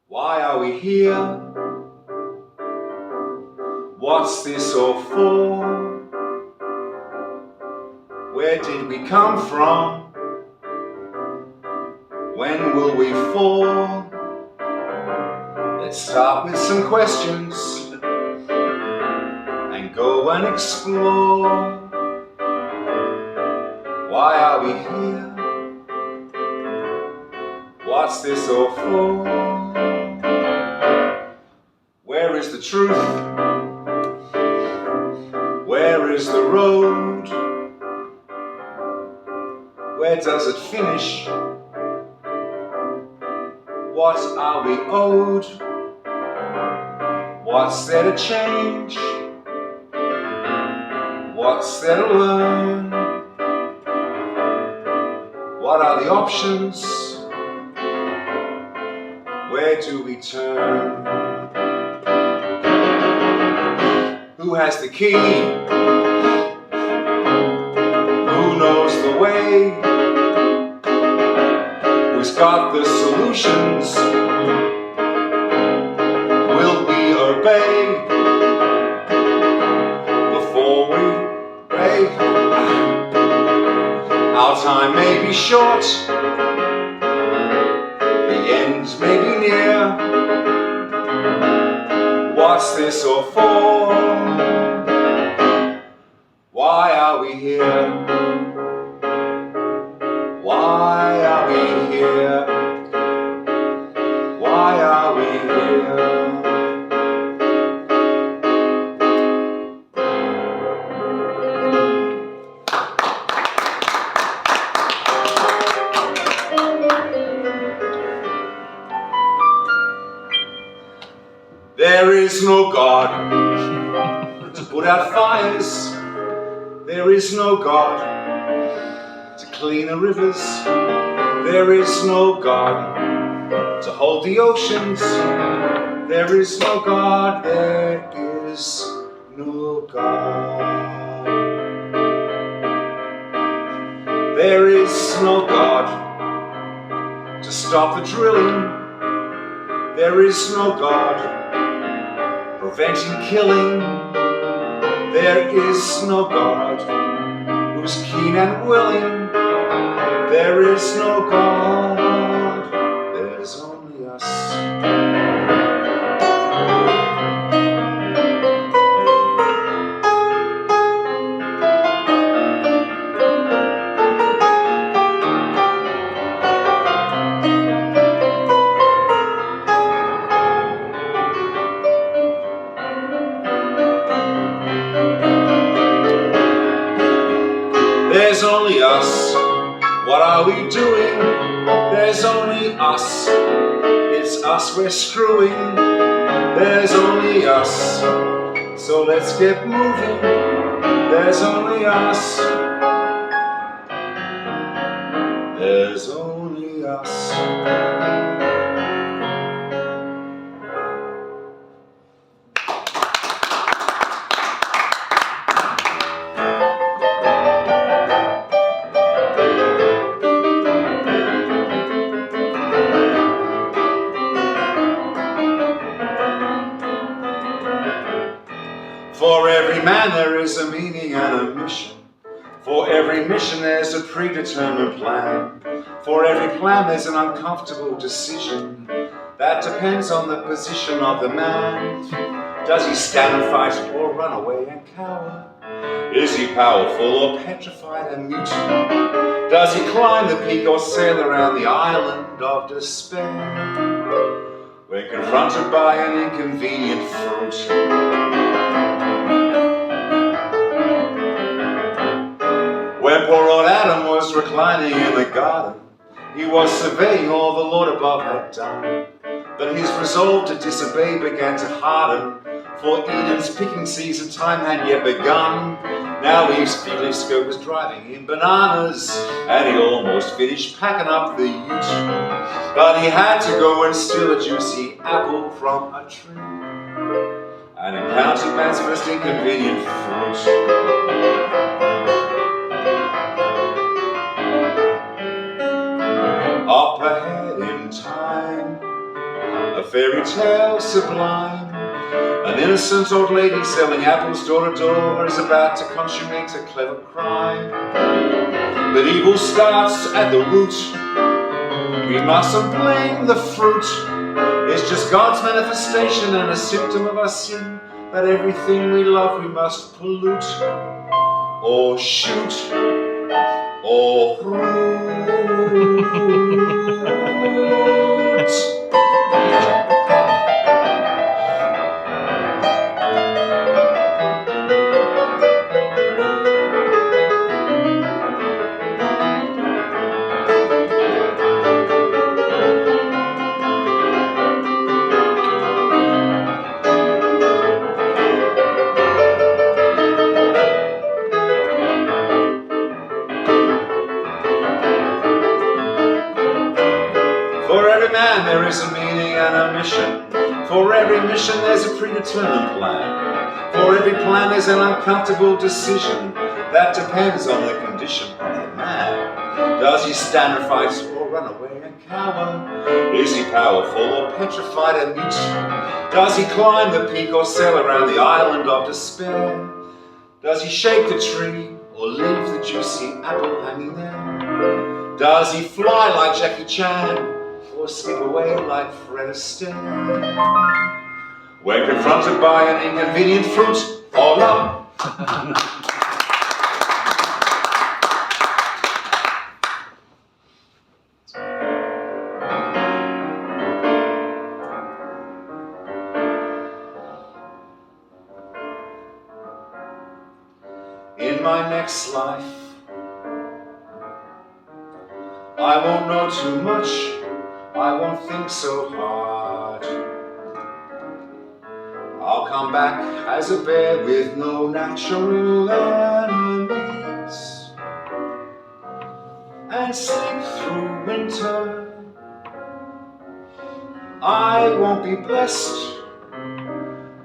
Why are we here? What's this all for? Where did we come from? When will we fall? Let's start with some questions and go and explore. Why are we here? What's this all for? Where is the truth? Where is the road? Where does it finish? What are we owed? What's there to change? What's there to learn? What are the options? Where do we turn? Who has the key? Who knows the way? Who's got the solutions? Will we obey before we pray? Our time may be short, the end may be near. What's this all for? Why are we here? Why are we here? Why are we here? There is no God to put out fires. There is no God to clean the rivers. There is no God to hold the oceans. There is no God. There is no God. There is no God to stop the drilling. There is no God preventing killing. There is no God who's keen and willing. There is no God, there's only us. There's only us. What are we doing? There's only us. It's us we're screwing. There's only us. So let's get moving. There's only us. There's only us. For every man there is a meaning and a mission. For every mission there's a predetermined plan. For every plan there's an uncomfortable decision that depends on the position of the man. Does he stand and fight or run away and cower? Is he powerful or petrified and mute? Does he climb the peak or sail around the island of despair? When confronted by an inconvenient fruit, when poor old Adam was reclining in the garden, he was surveying all the Lord above had done. But his resolve to disobey began to harden, For Eden's picking season time hadn't yet begun. Now Eve's Felix Goat was driving in bananas, and he almost finished packing up the ute. But he had to go and steal a juicy apple from a tree, and encountered man's first inconvenient fruit. Up ahead in time, a fairy tale sublime. An innocent old lady selling apples door to door is about to consummate a clever crime. But evil starts at the root. We mustn't blame the fruit. It's just God's manifestation and a symptom of our sin, that everything we love we must pollute, or shoot, or root. For every man there is a meaning and a mission. For every mission there's a predetermined plan. For every plan there's an uncomfortable decision that depends on the condition of the man. Does he stand or fight or run away and cower? Is he powerful or petrified and mute? Does he climb the peak or sail around the island of despair? Does he shake the tree or leave the juicy apple hanging there? Does he fly like Jackie Chan or skip away like Fred Astaire? When confronted by an inconvenient fruit, all up. In my next life, I won't know too much, I won't think so hard. I'll come back as a bear with no natural enemies, and sleep through winter. I won't be blessed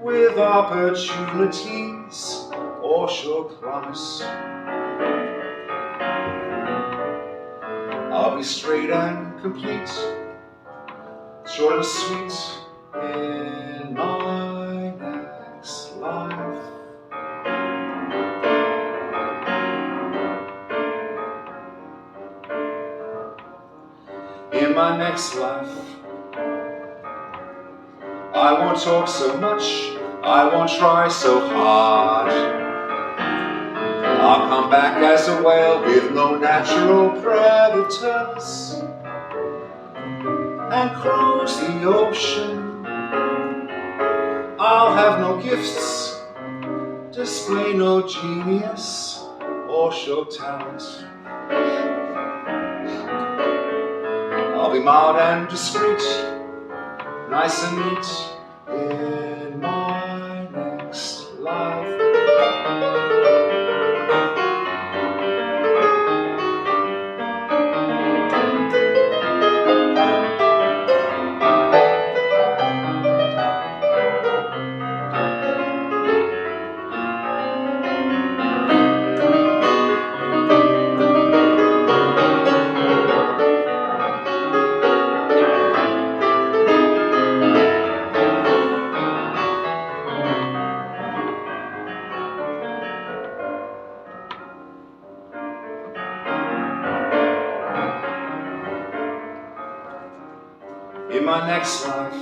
with opportunities or sure promise. I'll be straight and complete, short and sweet in my next life. In my next life, I won't talk so much, I won't try so hard. I'll come back as a whale with no natural predators, and cruise the ocean. I'll have no gifts, display no genius or show talent. I'll be mild and discreet, nice and neat in my next life. In my next life,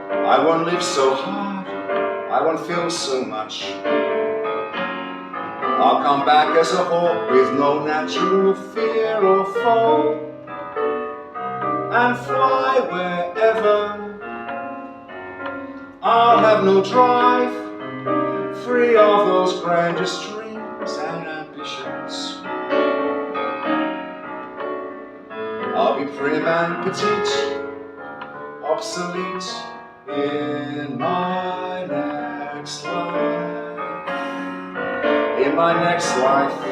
I won't live so hard, I won't feel so much. I'll come back as a hawk with no natural fear or foe, and fly wherever. I'll have no drive, free of those grandest dreams and ambitions. I'll be prim and petite, obsolete in my next life, in my next life,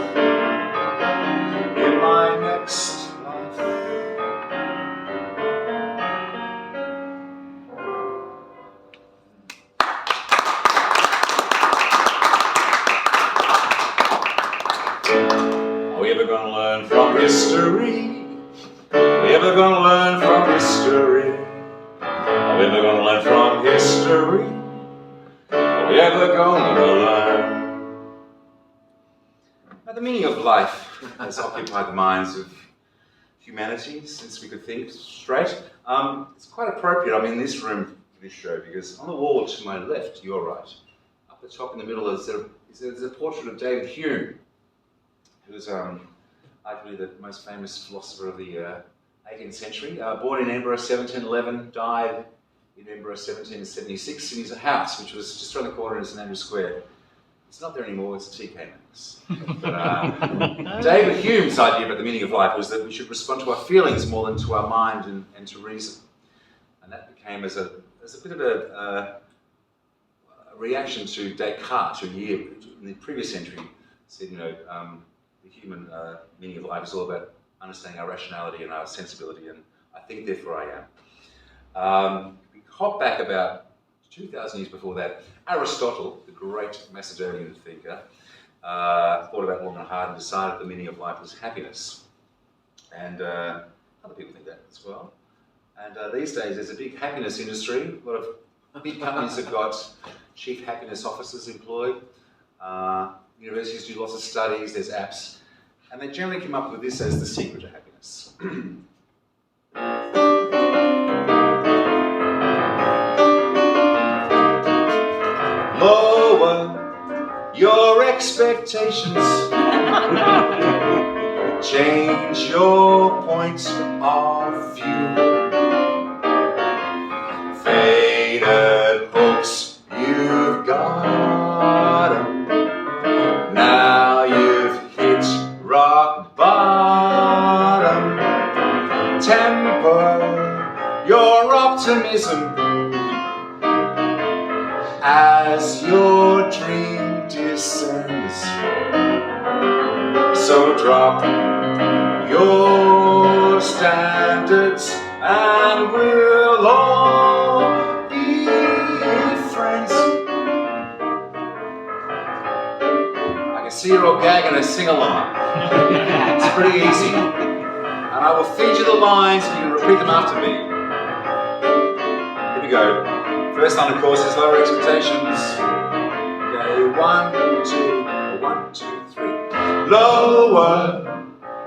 in my next life. Are we ever going to learn from history? Are we ever going to learn from history? Are we ever going to learn from history? Are we ever going to learn? Now, the meaning of life has occupied the minds of humanity since we could think straight. It's quite appropriate I'm in this room for this show because on the wall to my left, your right, up the top in the middle is a portrait of David Hume, who was arguably the most famous philosopher of the 18th century. Born in Edinburgh 1711, died in Edinburgh 1776 in his house, which was just around the corner in St Andrews Square. It's not there anymore, it's a TK Maxx. But David Hume's idea about the meaning of life was that we should respond to our feelings more than to our mind and to reason. And that became as a bit of a reaction to Descartes, who in the previous century said, the human meaning of life is all about understanding our rationality and our sensibility, and I think therefore I am. We hop back about 2,000 years before that. Aristotle, the great Macedonian thinker, thought about long and hard and decided the meaning of life was happiness. And other people think that as well. And these days there's a big happiness industry. A lot of big companies have got chief happiness officers employed. Universities do lots of studies, there's apps. And they generally come up with this as the secret to happiness. Lower your expectations. Change your point of view. Faded hopes, you've got 'em. Now you've hit rock bottom. Temper your optimism as your dream descends. So drop your standards and we'll all be friends. I can see you're all gagging and sing along. It's pretty easy. And I will feed you the lines and you can repeat them after me. Here we go. First line, of course, is lower expectations. Okay, 1, 2, 3. Lower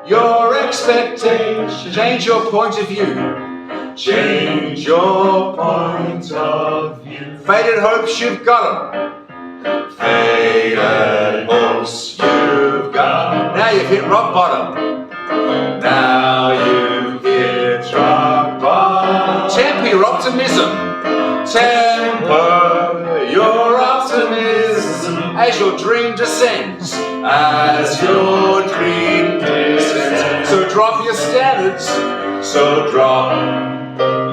your expectations. Change your point of view. Change your point of view. Faded hopes, you've got 'em. Faded hopes, you've got 'em. Now you've hit rock bottom. Now you've hit rock bottom. Temper your optimism. Temper your optimism as your dream descends. As your dream descends. So drop your standards. So drop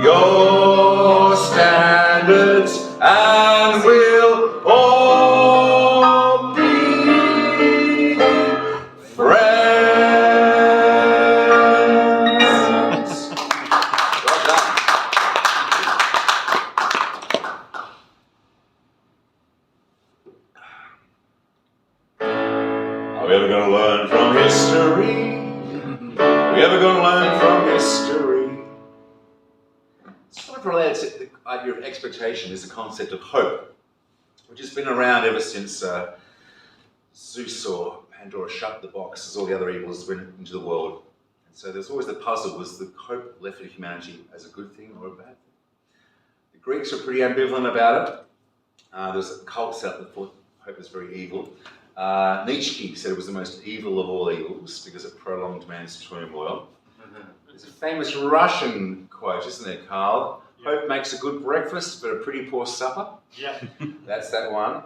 your standards and we'll all be friends. Well done. Are we ever going to learn from history? Are we ever going to learn from history? Sort of related to the idea of expectation is the concept of hope, which has been around ever since Zeus or Pandora shut the box as all the other evils went into the world. And so there's always the puzzle, was the hope left for humanity as a good thing or a bad thing? The Greeks were pretty ambivalent about it. There was cults out that thought hope was very evil. Nietzsche said it was the most evil of all evils because it prolonged man's turmoil. There's a famous Russian quote, isn't there, Carl? Yeah. Hope makes a good breakfast, but a pretty poor supper. Yeah. That's that one.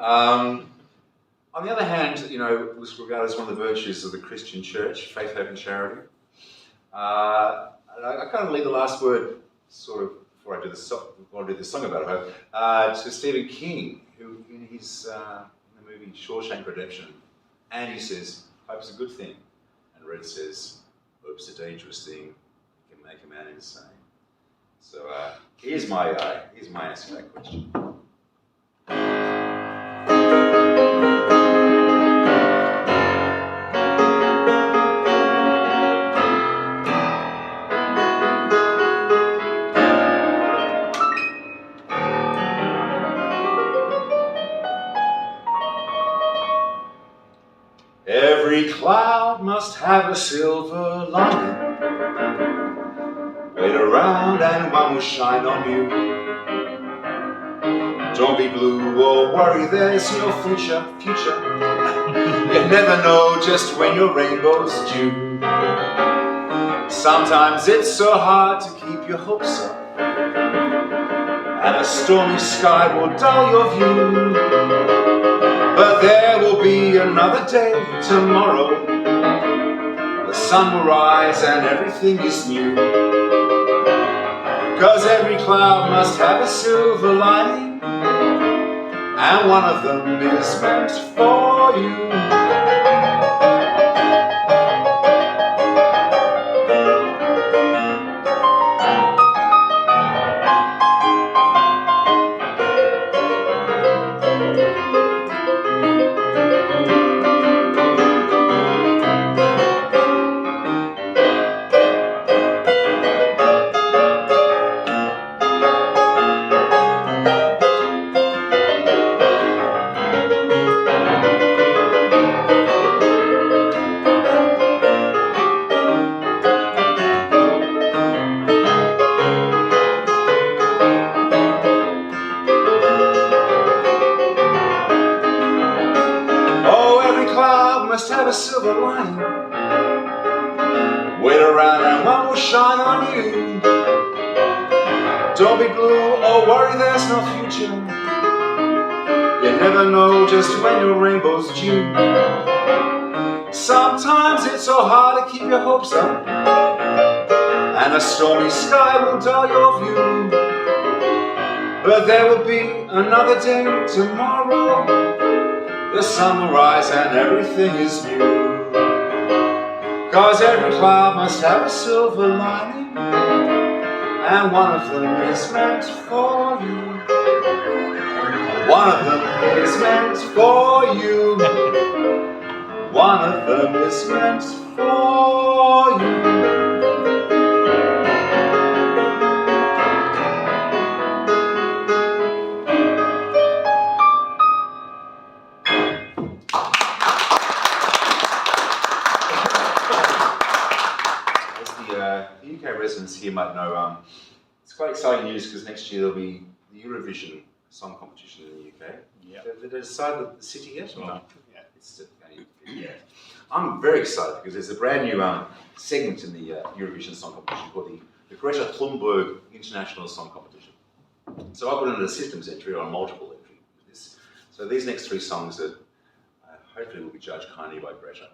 On the other hand, it was regarded as one of the virtues of the Christian church, faith, hope and charity. I kind of leave the last word sort of before I do the song about it, to Stephen King, who in his in the movie Shawshank Redemption, Andy says, "Hope's a good thing," and Red says, "Hope's a dangerous thing. It can make a man insane." So here's my answer to that question. Every cloud must have a silver lining. Wait around and one will shine on you. Don't be blue or worry, there's no future. You never know just when your rainbow's due. Sometimes it's so hard to keep your hopes up, and a stormy sky will dull your view. But there will be another day tomorrow. The sun will rise and everything is new. 'Cause every cloud must have a silver lining, and one of them is meant for you. Must have a silver lining. Wait around and one will shine on you. Don't be blue or worry, there's no future. You never know just when your rainbow's due. Sometimes it's so hard to keep your hopes up, and a stormy sky will dull your view. But there will be another day tomorrow. The sun will rise and everything is new. 'Cause every cloud must have a silver lining, and one of them is meant for you. One of them is meant for you. One of them is meant for you. Residents here might know, it's quite exciting news because next year there'll be the Eurovision Song Competition in the UK. Yeah. Did they decide the city yet? Or no. Yeah. Yeah. I'm very excited because there's a brand new segment in the Eurovision Song Competition called the Greta Thunberg International Song Competition. So I put in a systems entry or a multiple entry. So these next three songs that hopefully will be judged kindly by Greta.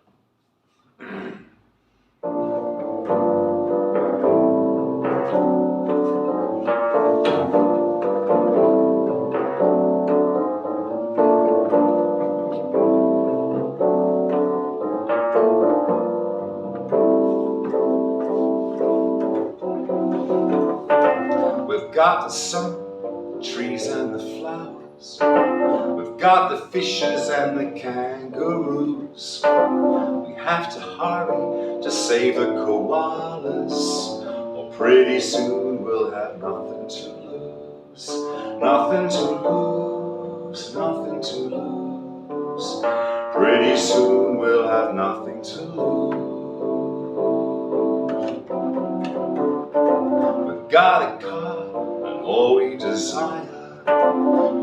We've got the sun, the trees and the flowers. We've got the fishes and the kangaroos. We have to hurry to save the koalas, or pretty soon we'll have nothing to lose. Nothing to lose, nothing to lose. Pretty soon we'll have nothing to lose. We've got a car and all we desire.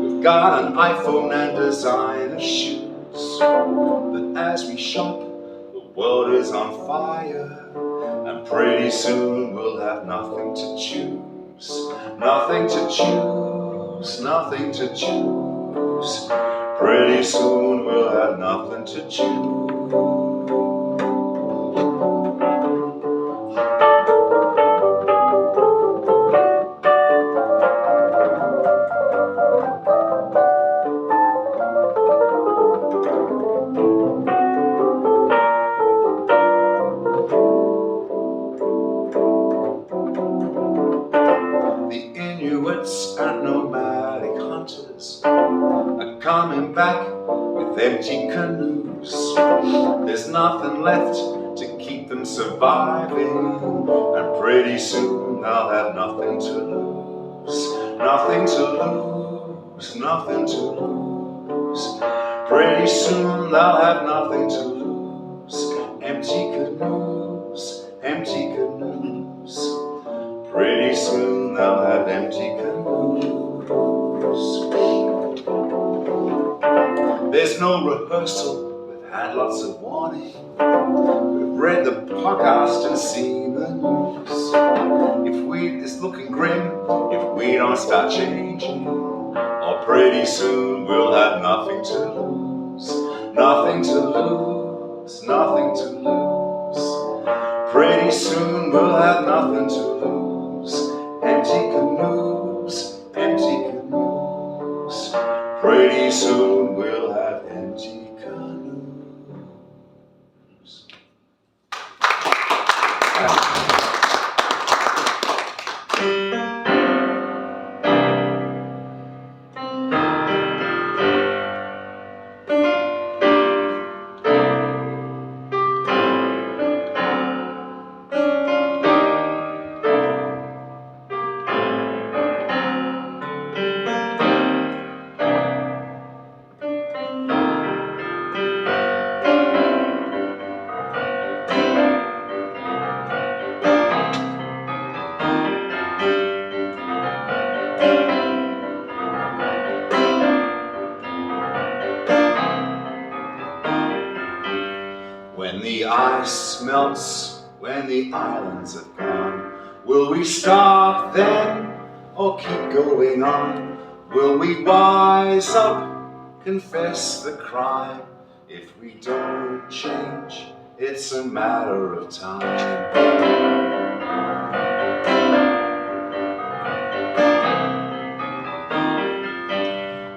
We've got an iPhone and designer shoes. But as we shop, the world is on fire, and pretty soon we'll have nothing to choose. Nothing to choose, nothing to choose. Pretty soon we'll have nothing to choose. oceans are coming back with empty canoes. There's nothing left to keep them surviving, and pretty soon they'll have nothing to lose. Nothing to lose, nothing to lose. Pretty soon they'll have nothing to lose. Empty canoes, empty canoes. Pretty soon they'll have empty canoes. There's no rehearsal, we've had lots of warning. We've read the podcast and seen the news. It's looking grim if we don't start changing, or pretty soon we'll have nothing to lose. Nothing to lose, nothing to lose. Pretty soon we'll have nothing to lose. Empty canoes, empty canoes. Pretty soon we'll have empty canoes. When the ice melts, when the islands have gone, will we stop then or keep going on? Will we wise up, confess the crime? If we don't change, it's a matter of time.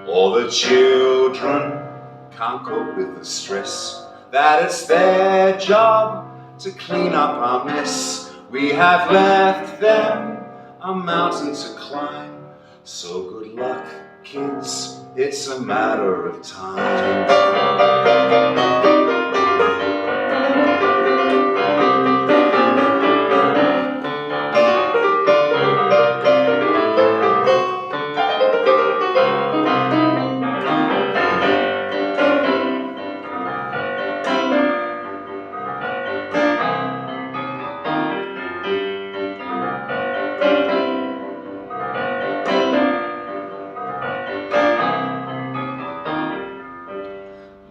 Or the children can't cope with the stress, that it's their job to clean up our mess. We have left them a mountain to climb, so good luck, kids, it's a matter of time.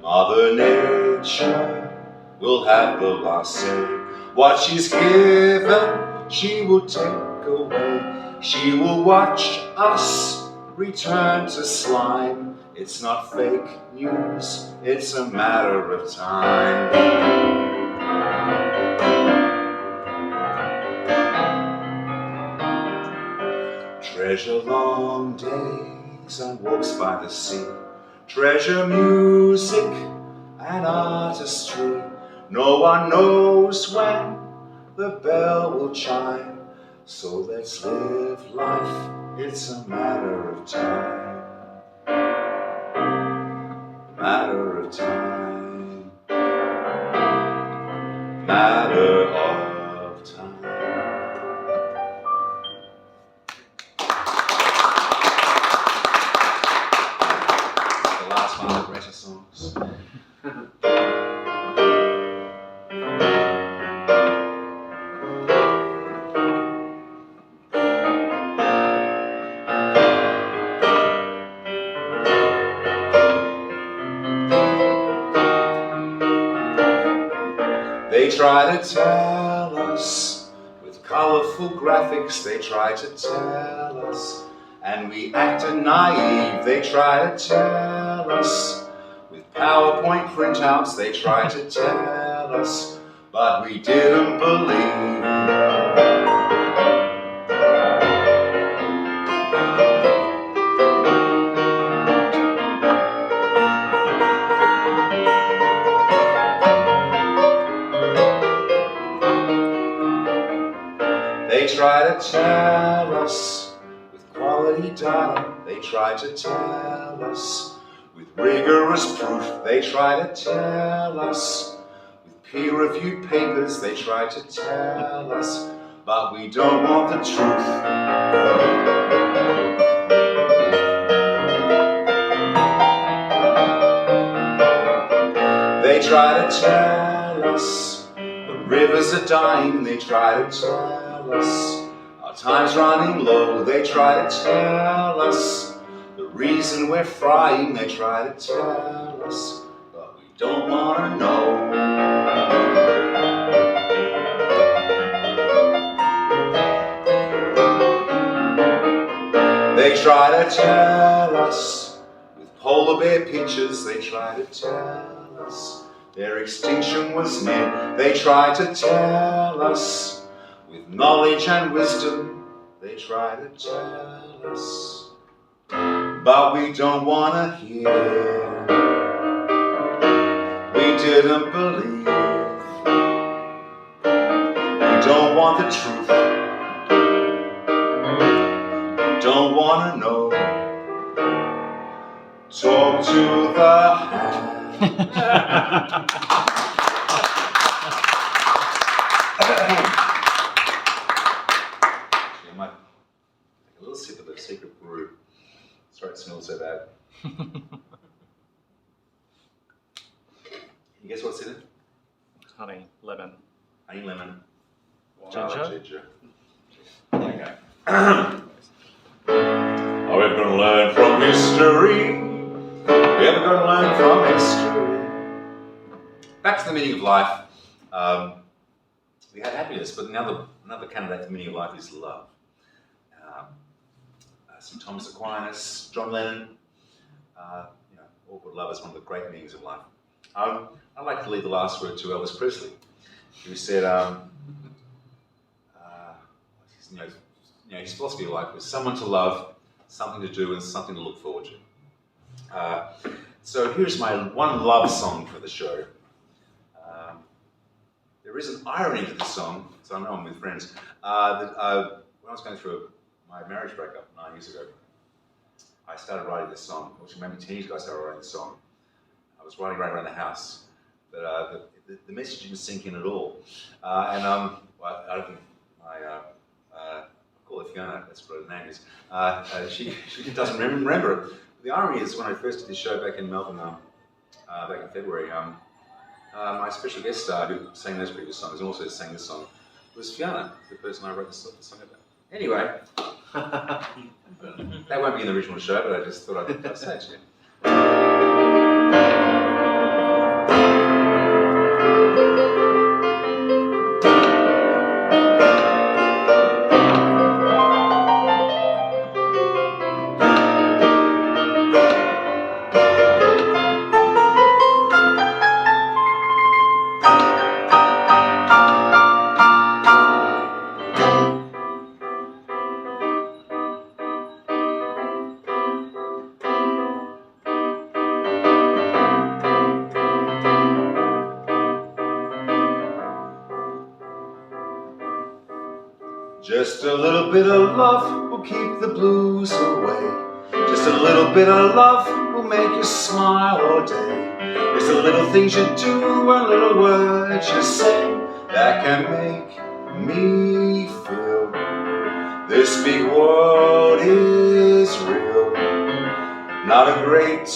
Mother Nature will have the last say. What she's given, she will take away. She will watch us return to slime. It's not fake news, it's a matter of time. Treasure long days and walks by the sea. Treasure music and artistry. No one knows when the bell will chime, so let's live life, it's a matter of time. Matter of time. Matter of time. Songs. They try to tell us with colorful graphics, they try to tell us, and we acted naive. They try to tell us with PowerPoint printouts, they tried to tell us, but we didn't believe. They try to tell us with quality data, they try to tell us. With rigorous proof, they try to tell us. With peer-reviewed papers, they try to tell us. But we don't want the truth. They try to tell us the rivers are dying, they try to tell us our time's running low, they try to tell us the reason we're frying, they try to tell us, but we don't want to know. They try to tell us with polar bear pictures, they try to tell us their extinction was near, they try to tell us with knowledge and wisdom, they try to tell us, but we don't want to hear. We didn't believe. We don't want the truth. We don't want to know. Talk to the hand. I might take a little sip of the secret brew. Sorry it smells so bad. You guess what's in it? Honey, lemon. Honey, lemon. Ginger. Okay. Are we ever going to learn from history? We ever going to learn from history? Back to the meaning of life. We had happiness, but another candidate for the meaning of life is love. St. Thomas Aquinas, John Lennon, all good love is one of the great meanings of life. I'd like to leave the last word to Elvis Presley, who said, his philosophy of life was someone to love, something to do, and something to look forward to. So here's my one love song for the show. There is an irony to this song, so I know I'm with friends. When I was going through my marriage breakup 9 years ago, I started writing this song, which maybe 10 years ago I started writing this song. I was writing right around the house, but the message didn't sink in at all. I don't think I'll call it Fiona, that's what her name is. She doesn't remember it. The irony is when I first did this show back in Melbourne, back in February, my special guest star who sang those previous songs and also sang this song was Fiona, the person I wrote the song about. Anyway, that won't be in the original show, but I just thought I'd say it to you. Just a little bit of love will keep the blues away. Just a little bit of love will make you smile all day. It's the little things you do and little words you say that can make me feel this big world is real. Not a great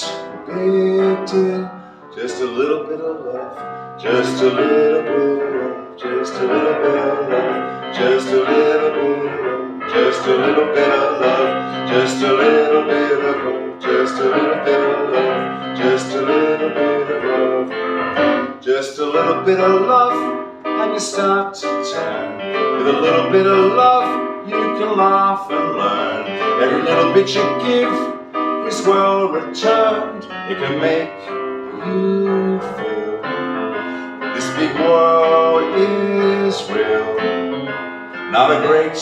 big deal, just a little bit of love, just a little bit of love, just a little bit of love, just a little bit of love, just a little bit of love, just a little bit of love, just a little bit of love, just a little bit of love, just a little bit of love, and you start to turn. With a little bit of love, you can laugh and learn. Every little bit you give is well returned. It can make you feel this big world is real. Not a great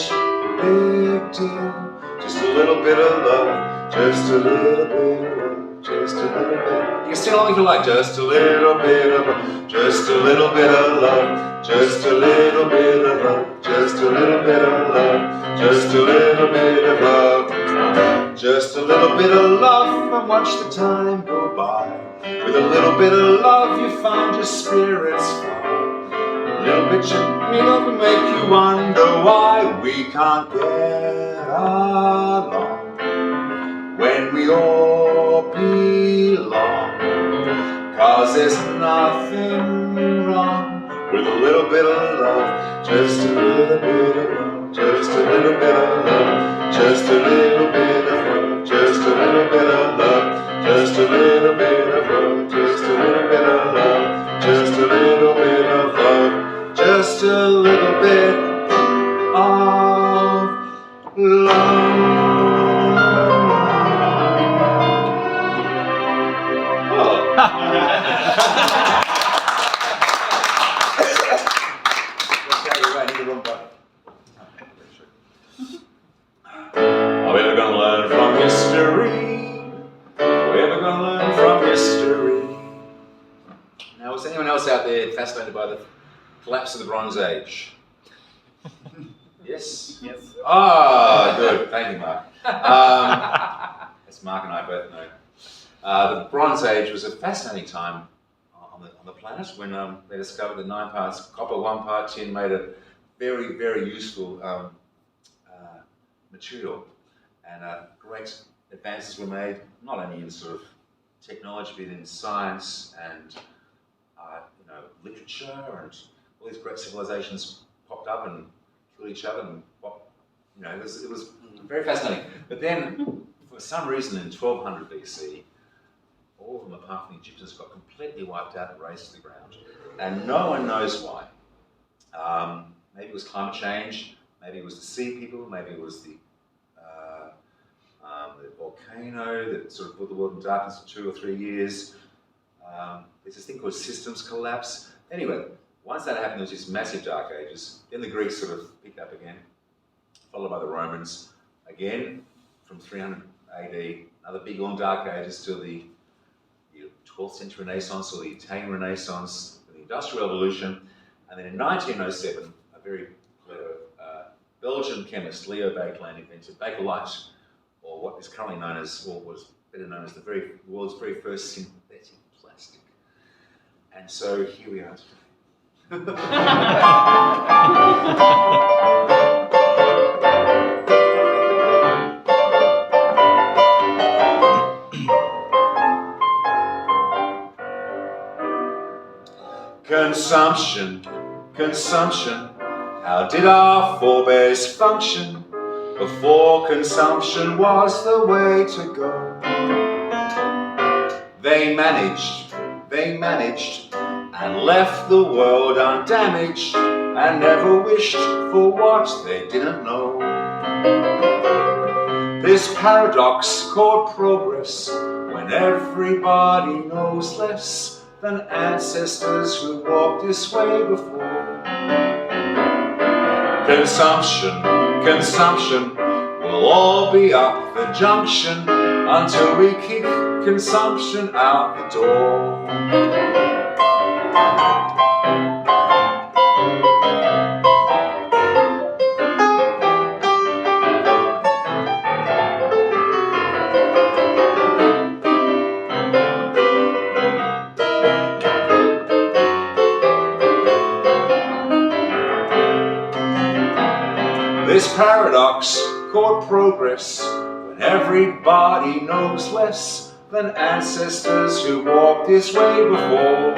big deal, just a little bit of love, just a little bit of love, just a little bit. You can sing along if you like. Just a little bit of love, just a little bit of love, just a little bit of love, just a little bit of love, just a little bit of love. Just a little bit of love and watch the time go by. With a little bit of love you find your spirits fly. A little bit will make you wonder why we can't get along when we all belong. 'Cause there's nothing wrong with a little bit of love. Just a little bit of love. Just a little bit of love. Just a little bit of love. Just a little bit of love. Just a little bit of love. Just a little bit of love. Just a little bit of love. Just a little bit of love. Are we ever gonna learn from history? Are we ever gonna learn from history? Now, was anyone else out there fascinated by the collapse of the Bronze Age? Yes? Yes. Ah, good. Thank you, Mark. As Mark and I both know. The Bronze Age was a fascinating time on the planet when they discovered that 9 parts copper, 1 part tin made a very, very useful material. And great advances were made, not only in sort of technology, but in science and literature, and all these great civilizations popped up and killed each other, and it was very fascinating. But then, for some reason, in 1200 BC, all of them, apart from the Egyptians, got completely wiped out and razed to the ground, and no one knows why. Maybe it was climate change, maybe it was the sea people, maybe it was the volcano that sort of put the world in darkness for 2 or 3 years. There's this thing called systems collapse. Anyway, once that happened, there was this massive dark ages. Then the Greeks sort of picked up again, followed by the Romans. Again, from 300 AD, another big long dark ages till the 12th century Renaissance, or the Italian Renaissance, the Industrial Revolution. And then in 1907, a very clever Belgian chemist, Leo Baekeland, invented Bakelite, or what is currently known as, or was better known as the world's very first synthetic plastic. And so here we are today. Consumption, how did our forebears function? Before consumption was the way to go. They managed, and left the world undamaged, and never wished for what they didn't know. This paradox called progress, when everybody knows less than ancestors who walked this way before. Consumption will all be up the junction until we kick consumption out the door. This paradox called progress, when everybody knows less than ancestors who walked this way before.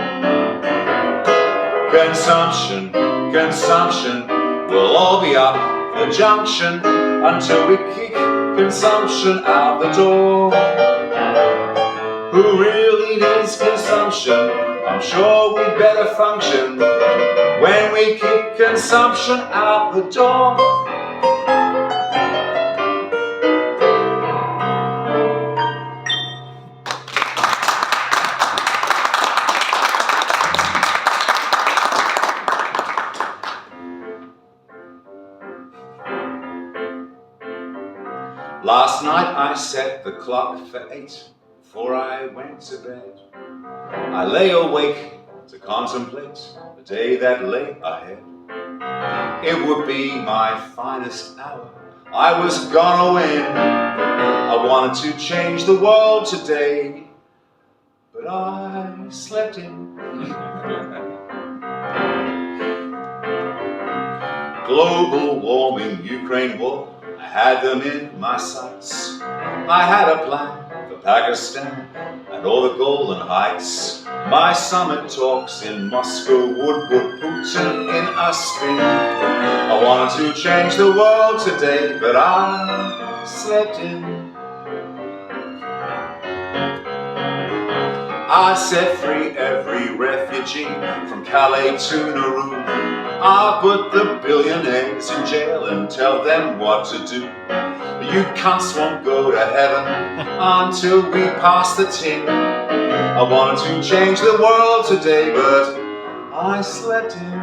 Consumption will all be up the junction until we kick consumption out the door. Who really needs consumption? I'm sure we'd better function when we kick consumption out the door. Last night I set the clock for 8 before I went to bed. I lay awake to contemplate the day that lay ahead. It would be my finest hour, I was gonna win. I wanted to change the world today, but I slept in. Global warming, Ukraine war, I had them in my sights. I had a plan for Pakistan and all the Golden Heights. My summit talks in Moscow would put Putin in a spin. I wanted to change the world today, but I slept in. I set free every refugee from Calais to Nauru. I put the billionaires in jail and tell them what to do. You cunts won't go to heaven until we pass the tin. I wanted to change the world today, but I slept in.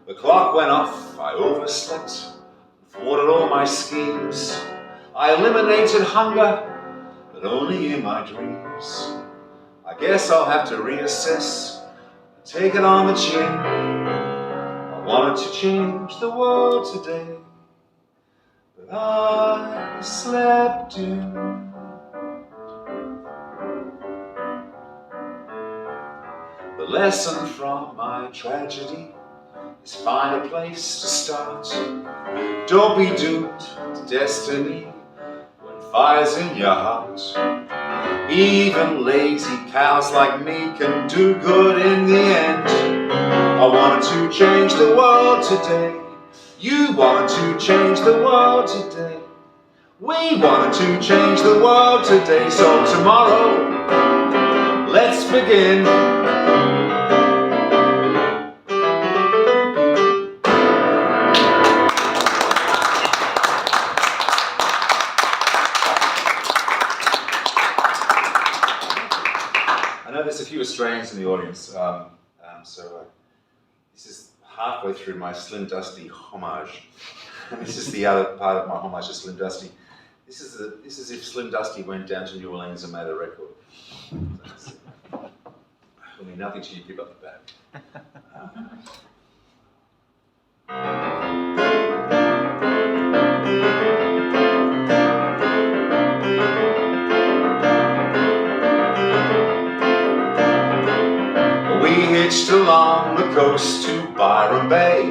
The clock went off, I overslept, thwarted all my schemes. I eliminated hunger, but only in my dreams. I guess I'll have to reassess, take it on the chin. I wanted to change the world today, but I slept in. The lesson from my tragedy is find a place to start. Don't be doomed to destiny when fire's in your heart. Even lazy cows like me can do good in the end. I wanted to change the world today. You wanted to change the world today. We wanted to change the world today. So tomorrow, let's begin. There's a few Australians in the audience, so this is halfway through my Slim Dusty homage. This is the other part of my homage to Slim Dusty. This is if Slim Dusty went down to New Orleans and made a record. It'll mean nothing to you people up the back. Hitched along the coast to Byron Bay,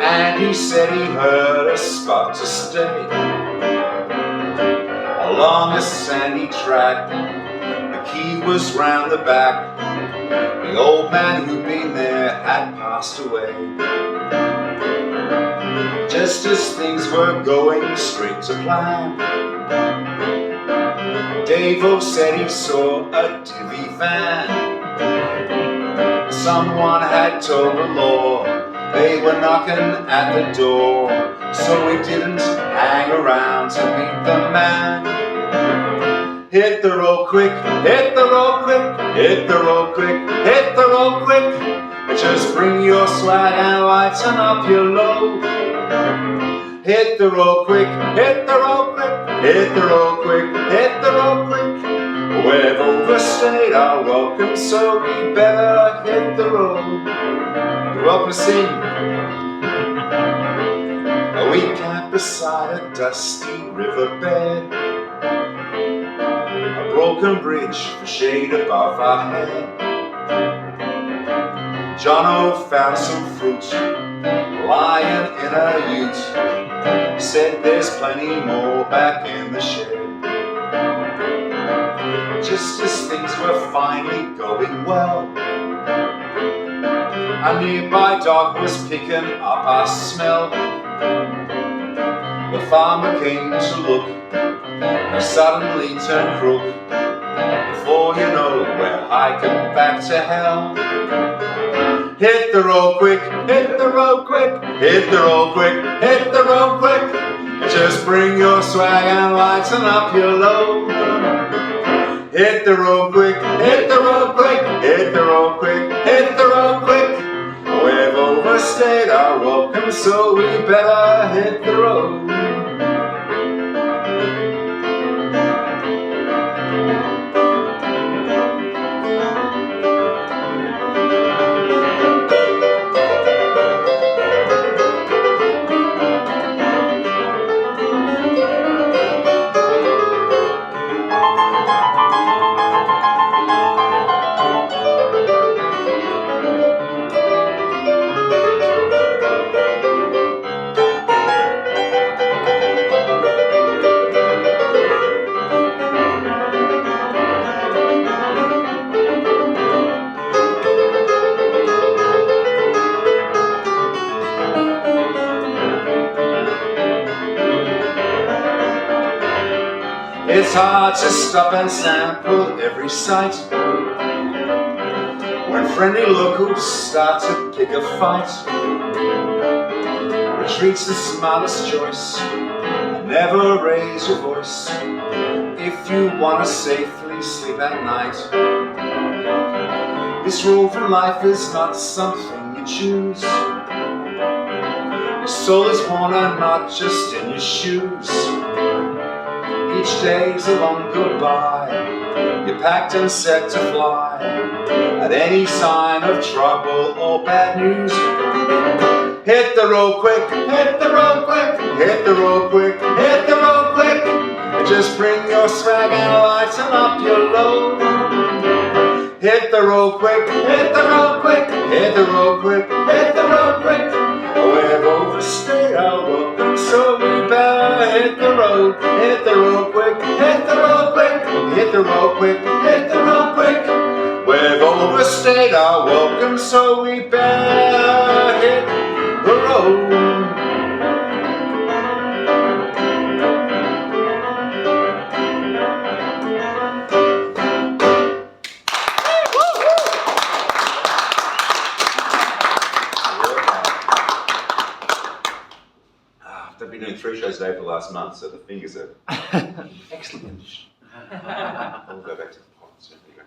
and he said he heard a spot to stay. Along a sandy track, the key was round the back. The old man who'd been there had passed away. Just as things were going straight to plan, Dave-O said he saw a divvy van. Someone had told the law they were knocking at the door, so he didn't hang around to meet the man. Hit the road quick, hit the road quick, hit the road quick, hit the road quick. Just bring your swag and lighten up your load. Hit the road quick, hit the road quick, hit the road quick, hit the road quick. We've overstayed our welcome, so we better hit the road. You're welcome to sing. We camped beside a dusty riverbed, a broken bridge for shade above our head. Jono found some fruit lying in a ute, said there's plenty more back in the shed. Just as things were finally going well, a nearby dog was picking up our smell. The farmer came to look and suddenly turned crook. Before you know, we're hiking back to hell. Hit the road quick, hit the road quick, hit the road quick, hit the road quick. Just bring your swag and lighten up your load. Hit the road quick, hit the road quick, hit the road quick, hit the road quick. We've overstayed our welcome, so we better hit the road. It's hard to stop and sample every sight when friendly locals start to pick a fight. Retreat's the smartest choice. Never raise your voice if you want to safely sleep at night. This rule from life is not something you choose. Your soul is worn and not just in your shoes. Each day's a long goodbye. You're packed and set to fly at any sign of trouble or bad news. Hit the road quick, hit the road quick, hit the road quick, hit the road quick. Just bring your swag and lighten up your load. Hit the road quick, hit the road quick, hit the road quick, hit the road quick. We've overstayed our welcome, so we better hit the road quick, hit the road quick, hit the road quick, hit the road quick. We've overstayed our welcome, so we better hit the road. I've been doing 3 shows a day for the last month, so the fingers are excellent condition. I'll go back to the pot. So there you go.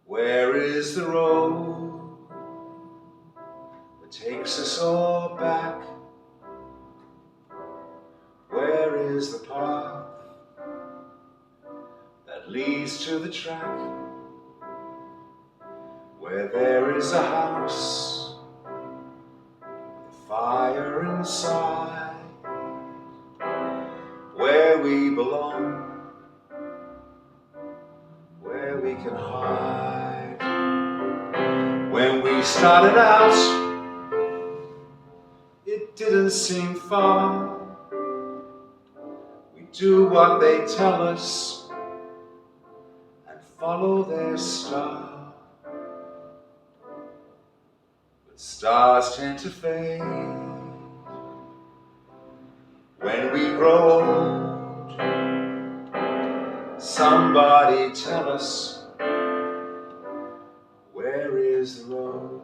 Where is the road that takes us all back? Where is the path that leads to the track? Where there is a house with a fire inside, where we belong, where we can hide. When we started out, it didn't seem far. We do what they tell us and follow their star. But stars tend to fade when we grow old. Somebody tell us, where is the road?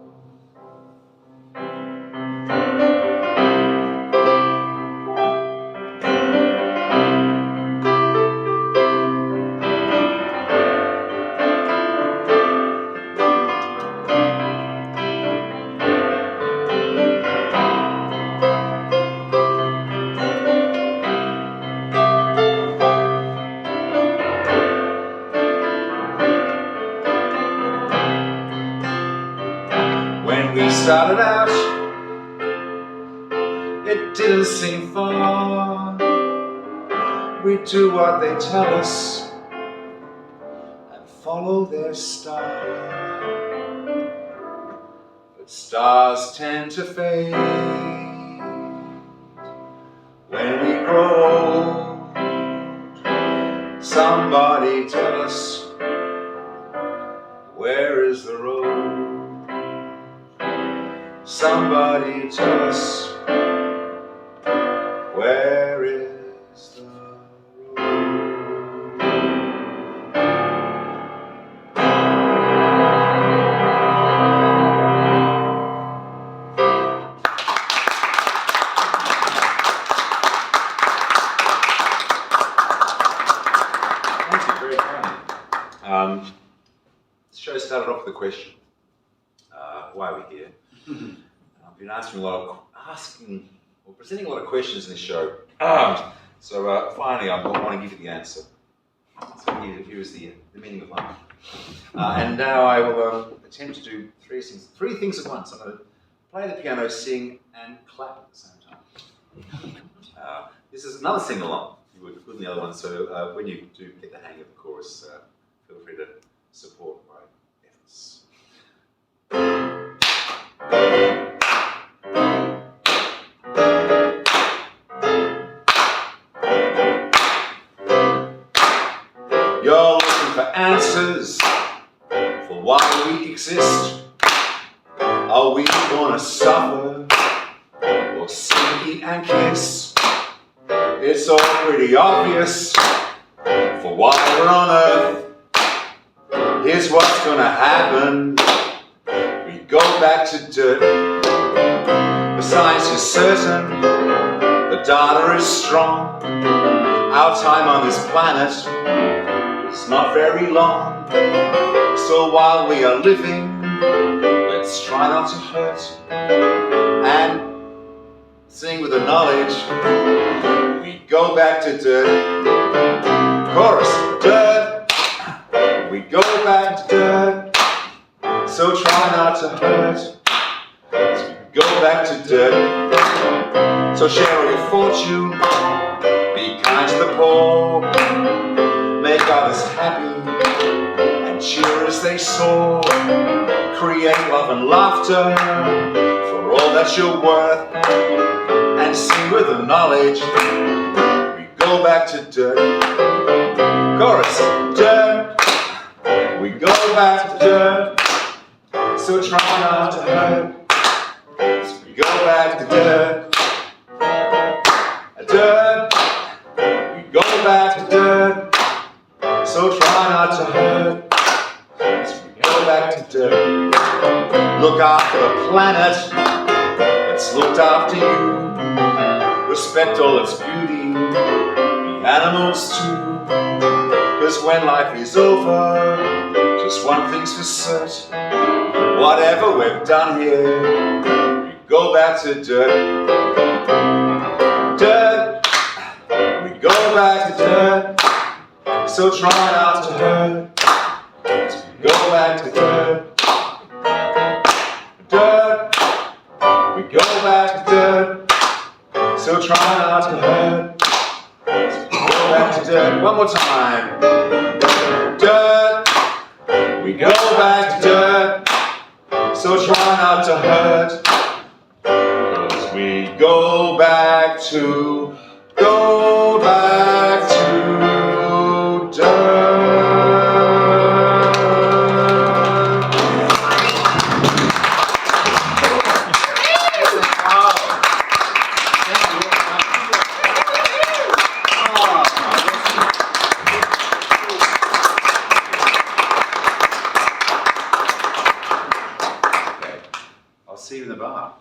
When we started out, it didn't seem far. We do what they tell us and follow their star. But stars tend to fade when we grow old. Somebody tell us, where is the road? Somebody tell us, where is the road? the question, why are we here? I've been presenting a lot of questions in this show. So finally, I want to give you the answer. So here is the meaning of life. And now I will attempt to do three things at once. I'm going to play the piano, sing, and clap at the same time. This is another sing-along. You were good in the other one, so when you do get the hang of the chorus, feel free to support my efforts. You're looking for answers for why we exist. Are we gonna suffer or sing, eat and kiss? It's all pretty obvious for why we're on Earth. Here's what's gonna happen. We go back to dirt. The science is certain, the data is strong. Our time on this planet is not very long. So while we are living, let's try not to hurt and sing with the knowledge. We go back to dirt. Chorus, dirt. We go back to dirt. So try not to hurt. So we go back to dirt. So share your fortune. Be kind to the poor. Make others happy and cheer as they soar. Create love and laughter for all that you're worth. And sing with the knowledge. We go back to dirt. Chorus, dirt. We go back to dirt. So try not to hurt. So we go back to dirt. Dirt. We go back to dirt. So try not to hurt. So we go back to dirt. Look after the planet. It's looked after you. Respect all its beauty, the animals too. Cause when life is over, just one thing's for certain. Whatever we've done here, we go back to dirt. Dirt, we go back to dirt. So try not to hurt. So we go back to dirt. Dirt, we go back to dirt. So try not to hurt. So we go back to dirt. One more time. Dirt. We go back to dirt. So try not to hurt. As we go back to dirt. See you in the bar.